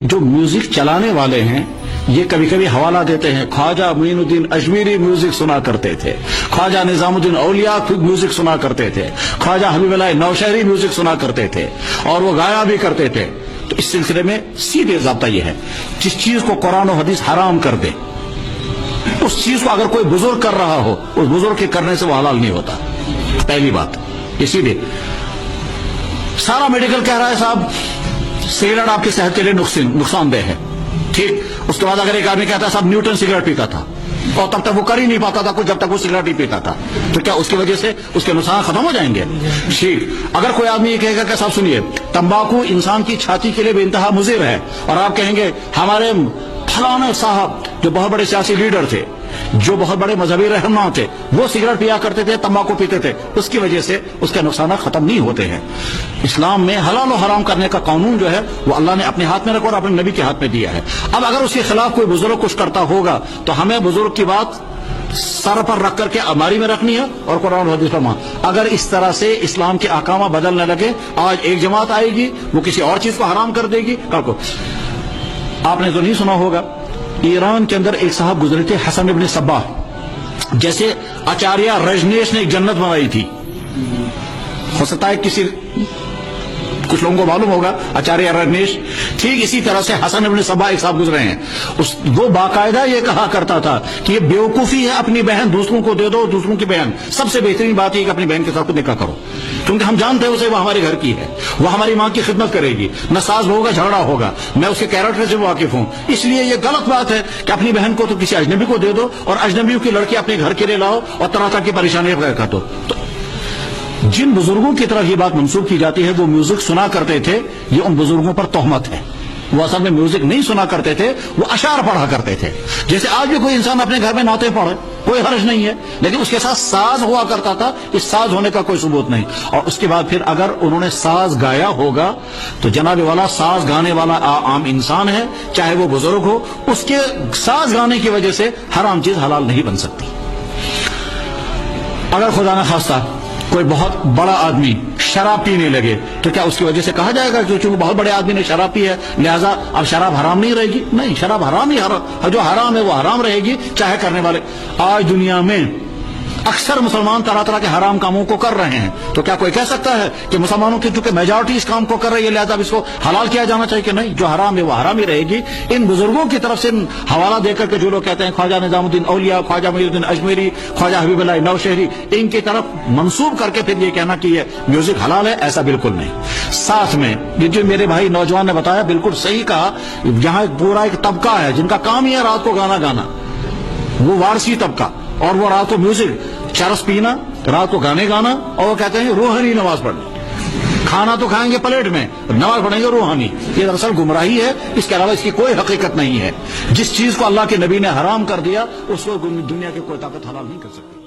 جو میوزک چلانے والے ہیں یہ کبھی کبھی حوالہ دیتے ہیں، خواجہ معین الدین اجمیری میوزک سنا کرتے تھے، خواجہ نظام الدین اولیاء میوزک سنا کرتے تھے، خواجہ حبیب اللہ نوشہری میوزک سنا کرتے تھے اور وہ گایا بھی کرتے تھے۔ تو اس سلسلے میں سیدھے ضابطہ یہ ہے، جس چیز کو قرآن و حدیث حرام کر دے اس چیز کو اگر کوئی بزرگ کر رہا ہو، اس بزرگ کے کرنے سے وہ حلال نہیں ہوتا۔ پہلی بات یہ سیدھے سارا میڈیکل کہہ رہا ہے صاحب سگریٹ آپ کی صحت کے لیے نقصان دہ ہے، ٹھیک۔ اس کے بعد اگر ایک آدمی کہتا ہے صاحب نیوٹن سگریٹ پیتا تھا اور تب تک وہ کر ہی نہیں پاتا تھا کچھ جب تک وہ سگریٹ نہیں پیتا تھا، تو کیا اس کی وجہ سے اس کے نقصان ختم ہو جائیں گے؟ ٹھیک۔ اگر کوئی آدمی یہ کہے گا کہ صاحب سنیے تمباکو انسان کی چھاتی کے لیے بے انتہا مضر ہے، اور آپ کہیں گے ہمارے فلانے صاحب جو بہت بڑے سیاسی لیڈر تھے، جو بہت بڑے مذہبی رہنما تھے، وہ سگریٹ پیا کرتے تھے، تمباکو پیتے تھے، اس کی وجہ سے اس کے نقصانات ختم نہیں ہوتے ہیں۔ اسلام میں حلال و حرام کرنے کا قانون جو ہے وہ اللہ نے اپنے ہاتھ میں رکھا اور اپنے نبی کے ہاتھ میں دیا ہے۔ اب اگر اس کے خلاف کوئی بزرگ کچھ کرتا ہوگا تو ہمیں بزرگ کی بات سر پر رکھ کر کے الماری میں رکھنی ہے اور قرآن و حدیث پر مان۔ اگر اس طرح سے اسلام کے احکام بدلنے لگے، آج ایک جماعت آئے گی وہ کسی اور چیز کو حرام کر دے گی، کل کو آپ نے تو نہیں سنا ہوگا ایران کے اندر ایک صاحب گزرے تھے حسن ابن صباح، جیسے آچاریہ رجنیش نے ایک جنت بنائی تھی، ہو سکتا ہے کچھ لوگوں کو معلوم ہوگا آچاریہ رجنیش، ٹھیک اسی طرح سے حسن ابن صباح ایک صاحب گزرے ہیں، وہ باقاعدہ یہ کہا کرتا تھا کہ یہ بیوقوفی ہے اپنی بہن دوسروں کو دے دو، دوسروں کی بہن سب سے بہترین بات ہے کہ اپنی بہن کے ساتھ نکاح کرو، کیونکہ ہم جانتے ہیں اسے وہ ہمارے گھر کی ہے، وہ ہماری ماں کی خدمت کرے گی، نہ ساز ہوگا جھگڑا ہوگا، میں اس کے کیریکٹر سے واقف ہوں، اس لیے یہ غلط بات ہے کہ اپنی بہن کو تو کسی اجنبی کو دے دو اور اجنبیوں کی لڑکی اپنے گھر کے لیے لاؤ اور طرح طرح کی پریشانیاں کر دو۔ جن بزرگوں کی طرف یہ بات منسوب کی جاتی ہے وہ میوزک سنا کرتے تھے، یہ ان بزرگوں پر تہمت ہے۔ وہ اصل میں میوزک نہیں سنا کرتے تھے، وہ اشعار پڑھا کرتے تھے، جیسے آج بھی کوئی انسان اپنے گھر میں نعتیں پڑھے کوئی حرج نہیں ہے، لیکن اس کے ساتھ ساز ہوا کرتا تھا، اس ساز ہونے کا کوئی ثبوت نہیں۔ اور اس کے بعد پھر اگر انہوں نے ساز گایا ہوگا تو جناب والا ساز گانے والا عام انسان ہے، چاہے وہ بزرگ ہو، اس کے ساز گانے کی وجہ سے حرام چیز حلال نہیں بن سکتی۔ اگر خدا نہ خواستہ کوئی بہت بڑا آدمی شراب پینے لگے تو کیا اس کی وجہ سے کہا جائے گا کہ چونکہ بہت بڑے آدمی نے شراب پی ہے لہذا اب شراب حرام نہیں رہے گی؟ نہیں، شراب حرام ہی حرام، جو حرام ہے وہ حرام رہے گی چاہے کرنے والے۔ آج دنیا میں اکثر مسلمان طرح طرح کے حرام کاموں کو کر رہے ہیں، تو کیا کوئی کہہ سکتا ہے کہ مسلمانوں کی چونکہ میجارٹی اس کام کو کر رہی ہے لہذا اس کو حلال کیا جانا چاہیے؟ کہ نہیں، جو حرام ہے وہ حرام ہی رہے گی۔ ان بزرگوں کی طرف سے حوالہ دے کر کے جو لوگ کہتے ہیں خواجہ نظام الدین اولیاء، خواجہ معین الدین اجمیری، خواجہ حبیب اللہ نوشہری، ان کی طرف منسوب کر کے پھر یہ کہنا کہ یہ میوزک حلال ہے، ایسا بالکل نہیں۔ ساتھ میں یہ جو میرے بھائی نوجوان نے بتایا بالکل صحیح کہا، یہاں پورا ایک طبقہ ہے جن کا کام ہی ہے رات کو گانا گانا، وہ وارسی طبقہ، اور وہ رات کو میوزک چرس پینا، رات کو گانے گانا، اور وہ کہتے ہیں روحانی نماز پڑھنا، کھانا تو کھائیں گے پلیٹ میں، نماز پڑھیں گے روحانی۔ یہ دراصل گمراہی ہے، اس کے علاوہ اس کی کوئی حقیقت نہیں ہے۔ جس چیز کو اللہ کے نبی نے حرام کر دیا اس کو دنیا کی کوئی طاقت حلال نہیں کر سکتی۔